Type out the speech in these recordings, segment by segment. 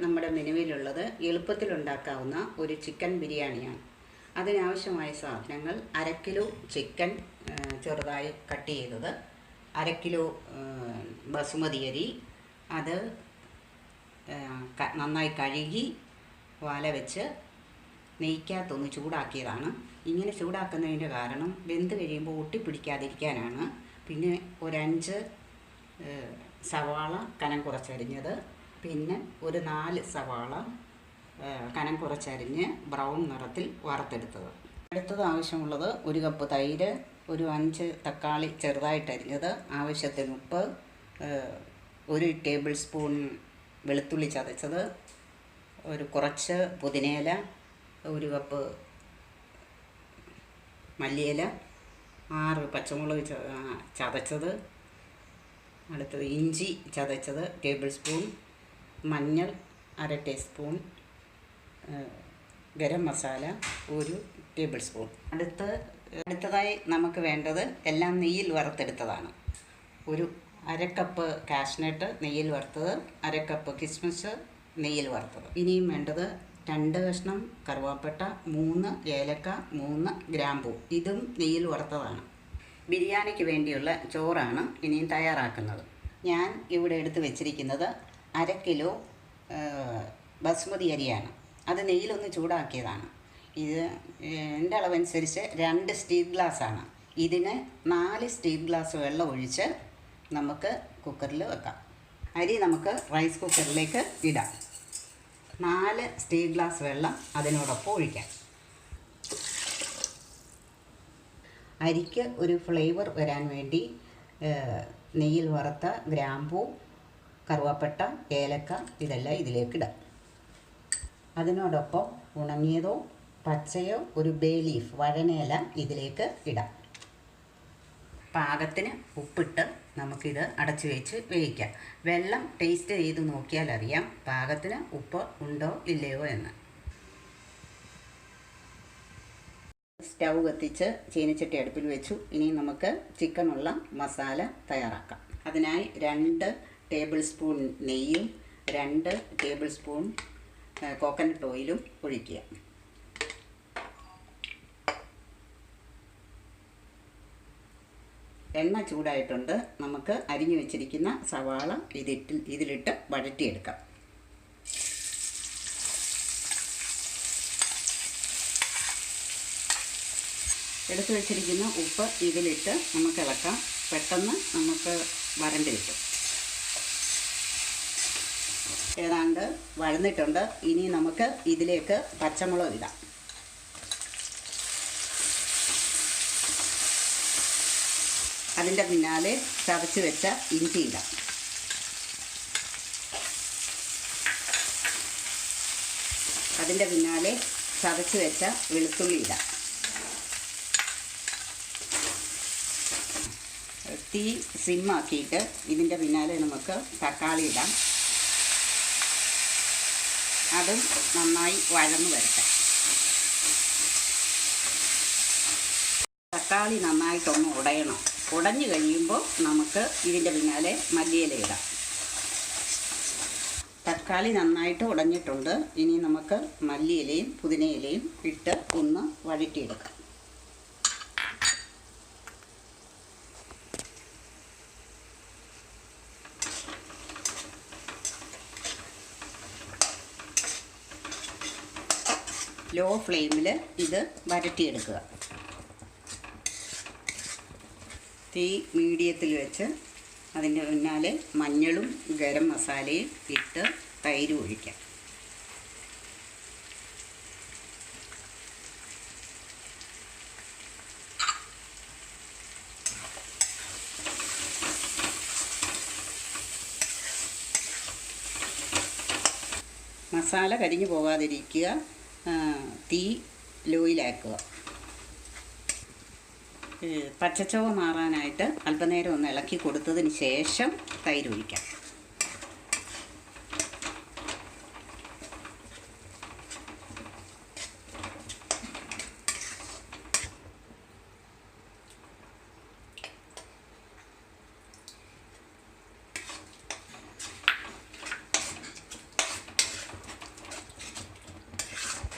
നമ്മുടെ മെനുവിലുള്ളത് എളുപ്പത്തിലുണ്ടാക്കാവുന്ന ഒരു ചിക്കൻ ബിരിയാണിയാണ്. അതിനാവശ്യമായ സാധനങ്ങൾ: 1/2 കിലോ ചിക്കൻ ചെറുതായി കട്ട് ചെയ്തത്, 1/2 കിലോ ബസുമതി അരി, അത് നന്നായി കഴുകി വാല വെച്ച് നെയ്ക്കകത്തൊന്ന് ചൂടാക്കിയതാണ്. ഇങ്ങനെ ചൂടാക്കുന്നതിൻ്റെ കാരണം വെന്ത് കഴിയുമ്പോൾ ഒട്ടിപ്പിടിക്കാതിരിക്കാനാണ്. പിന്നെ ഒരു 5 സവാള കനം കുറച്ചരിഞ്ഞത്, പിന്നെ ഒരു 4 സവാള കനം കുറച്ചരിഞ്ഞ് ബ്രൗൺ നിറത്തിൽ വറുത്തെടുത്തത്. അടുത്തത് ആവശ്യമുള്ളത് 1 കപ്പ് തൈര്, ഒരു 5 തക്കാളി ചെറുതായിട്ടരിഞ്ഞത്, ആവശ്യത്തിന് ഉപ്പ്, 1 ടേബിൾ സ്പൂൺ വെളുത്തുള്ളി ചതച്ചത്, കുറച്ച് പുതിനയില, 1 കപ്പ് മല്ലിയില, 6 പച്ചമുളക് ചതച്ചത്, അടുത്തത് ഇഞ്ചി ചതച്ചത് ടേബിൾ സ്പൂൺ, മഞ്ഞൾ 1/2 teaspoon, garam masala 1 table spoon. അടുത്തതായി നമുക്ക് വേണ്ടത് എല്ലാം നെയ്യിൽ വറുത്തെടുത്തതാണ്. ഒരു 1/2 കപ്പ് കാഷ്നട്ട് നെയ്യിൽ വറുത്തത്, 1/2 കപ്പ് കിസ്മിസ് നെയ്യിൽ വറുത്തത്. ഇനിയും വേണ്ടത് 2 കഷ്ണം കറുവാപ്പട്ട, 3 ഏലക്ക, 3 ഗ്രാമ്പൂ, ഇതും നെയ്യിൽ വറുത്തതാണ്. ബിരിയാണിക്ക് വേണ്ടിയുള്ള ചോറാണ് ഇനിയും തയ്യാറാക്കുന്നത്. ഞാൻ ഇവിടെ എടുത്ത് വെച്ചിരിക്കുന്നത് 1/2 കിലോ ബസുമതി അരിയാണ്. അത് നെയ്യിലൊന്ന് ചൂടാക്കിയതാണ്. ഇത് എൻ്റെ അളവനുസരിച്ച് 2 സ്റ്റീൽ ഗ്ലാസ്സാണ്. ഇതിന് 4 സ്റ്റീൽ ഗ്ലാസ് വെള്ളം ഒഴിച്ച് നമുക്ക് കുക്കറിൽ വെക്കാം. അരി നമുക്ക് റൈസ് കുക്കറിലേക്ക് ഇടാം. 4 സ്റ്റീൽ ഗ്ലാസ് വെള്ളം അതിനോടൊപ്പം ഒഴിക്കാം. അരിക്ക് ഒരു ഫ്ലേവർ വരാൻ വേണ്ടി നെയ്യിൽ വറുത്ത ഗ്രാമ്പൂ, കറുവാപ്പട്ട, ഏലക്ക ഇതെല്ലാം ഇതിലേക്കിടാം. അതിനോടൊപ്പം ഉണങ്ങിയതോ പച്ചയോ ഒരു ബേ ലീഫ്, വഴനയില ഇതിലേക്ക് ഇടാം. പാകത്തിന് ഉപ്പിട്ട് നമുക്കിത് അടച്ചു വെച്ച് വേവിക്കാം. വെള്ളം ടേസ്റ്റ് ചെയ്ത് നോക്കിയാൽ അറിയാം പാകത്തിന് ഉപ്പ് ഉണ്ടോ ഇല്ലയോ എന്ന്. സ്റ്റൗ കത്തിച്ച് ചീനച്ചട്ടി അടുപ്പിൽ വെച്ചു. ഇനി നമുക്ക് ചിക്കനുള്ള മസാല തയ്യാറാക്കാം. അതിനായി 2 ടേബിൾ സ്പൂൺ നെയ്യും 2 ടേബിൾ സ്പൂൺ കോക്കനട്ട് ഓയിലും ഒഴിക്കുക. എണ്ണ ചൂടായിട്ടുണ്ട്. നമുക്ക് അരിഞ്ഞു വെച്ചിരിക്കുന്ന സവാള ഇതിലിട്ട് വഴറ്റിയെടുക്കാം. എടുത്തു വെച്ചിരിക്കുന്ന ഉപ്പ് ഇതിലിട്ട് നമുക്ക് ഇളക്കാം. പെട്ടെന്ന് നമുക്ക് വരണ്ട് കിട്ടും. ഏതാണ്ട് വഴന്നിട്ടുണ്ട്. ഇനി നമുക്ക് ഇതിലേക്ക് പച്ചമുളക് ഇടാം. അതിൻ്റെ പിന്നാലെ ചതച്ച് വെച്ച ഇഞ്ചി ഇടാം. അതിൻ്റെ പിന്നാലെ ചതച്ച് വെച്ച വെളുത്തുള്ളി ഇടാം. തീ സിമ്മാക്കിയിട്ട് ഇതിൻ്റെ പിന്നാലെ നമുക്ക് തക്കാളി ഇടാം. അതും നന്നായി വഴന്ന് വരട്ടെ. തക്കാളി നന്നായിട്ടൊന്ന് ഉടയണം. ഉടഞ്ഞു കഴിയുമ്പോൾ നമുക്ക് ഇതിൻ്റെ പിന്നാലെ മല്ലിയില ഇടാം. തക്കാളി നന്നായിട്ട് ഉടഞ്ഞിട്ടുണ്ട്. ഇനി നമുക്ക് മല്ലിയിലയും പുതിനയിലയും ഇട്ട് ഒന്ന് വഴറ്റിയെടുക്കാം. ലോ ഫ്ലെയിമിൽ ഇത് വരട്ടിയെടുക്കുക. തീ മീഡിയത്തിൽ വെച്ച് അതിൻ്റെ പിന്നാലെ മഞ്ഞളും ഗരം മസാലയും ഇട്ട് തൈര് ഒഴിക്കാം. മസാല കരിഞ്ഞു പോകാതിരിക്കുക. തീ ലോയിലാക്കുക. പച്ചച്ചോവ മാറാനായിട്ട് അല്പനേരം ഒന്ന് ഇളക്കി കൊടുത്തതിന് ശേഷം തൈര് ഒഴിക്കാം.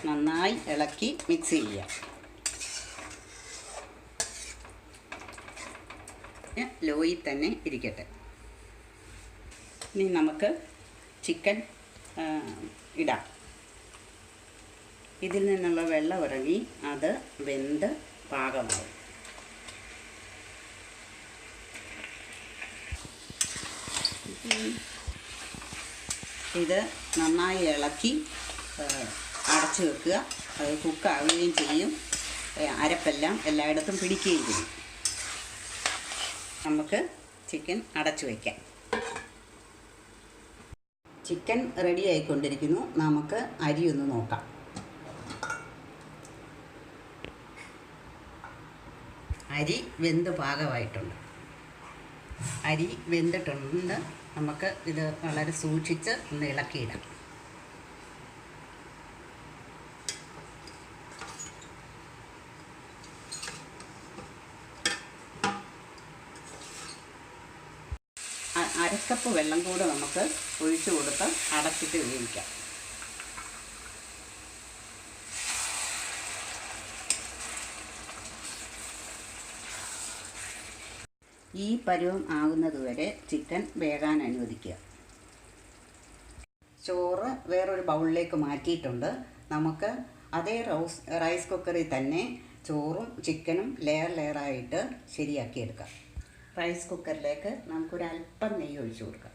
നന്നായി ഇളക്കി മിക്സ് ചെയ്യാം. ലോയിൽ തന്നെ ഇരിക്കട്ടെ. ഇനി നമുക്ക് ചിക്കൻ ഇടാം. ഇതിൽ നിന്നുള്ള വെള്ളം ഇറങ്ങി അത് വെന്ത് പാകമാവും. ഇത് നന്നായി ഇളക്കി അടച്ചു വെക്കുക. അത് കുക്കാവുകയും ചെയ്യും. അരപ്പെല്ലാം എല്ലായിടത്തും പിടിക്കുകയും ചെയ്യും. നമുക്ക് ചിക്കൻ അടച്ചു വയ്ക്കാം. ചിക്കൻ റെഡി ആയിക്കൊണ്ടിരിക്കുന്നു. നമുക്ക് അരി ഒന്ന് നോക്കാം. അരി വെന്ത് പാകമായിട്ടുണ്ട്. അരി വെന്തിട്ടുണ്ട്. നമുക്ക് ഇത് വളരെ സൂക്ഷിച്ച് ഒന്ന് ഇളക്കിയിടാം. അരക്കപ്പ് വെള്ളം കൂടെ നമുക്ക് ഒഴിച്ചു കൊടുത്ത് അടച്ചിട്ട് വേവിക്കാം. ഈ പരുവം ആകുന്നതുവരെ ചിക്കൻ വേകാൻ അനുവദിക്കുക. ചോറ് വേറൊരു ബൗളിലേക്ക് മാറ്റിയിട്ടുണ്ട്. നമുക്ക് അതേ റൈസ് കുക്കറിൽ തന്നെ ചോറും ചിക്കനും ലെയറായിട്ട് ശരിയാക്കിയെടുക്കാം. റൈസ് കുക്കറിലേക്ക് നമുക്കൊരല്പം നെയ്യ് ഒഴിച്ചു കൊടുക്കാം.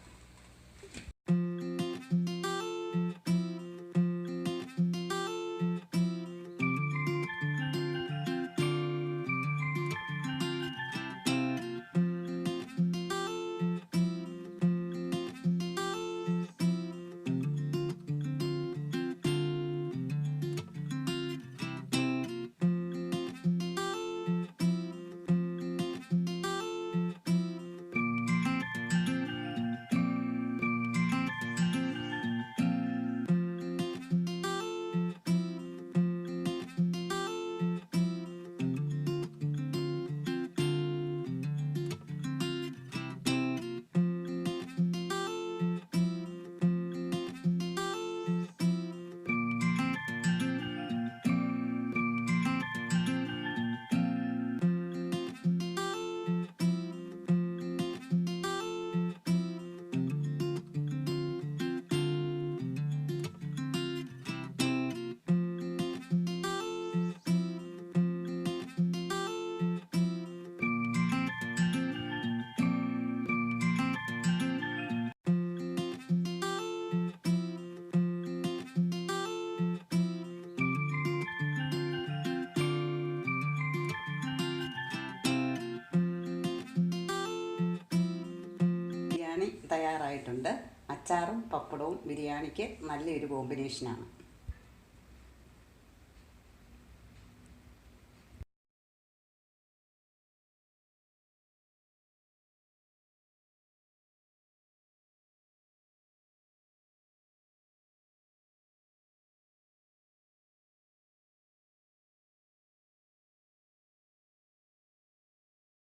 തയ്യാറായിട്ടുണ്ട്. അച്ചാറും പപ്പടവും ബിരിയാണിക്ക് നല്ലൊരു കോമ്പിനേഷനാണ്.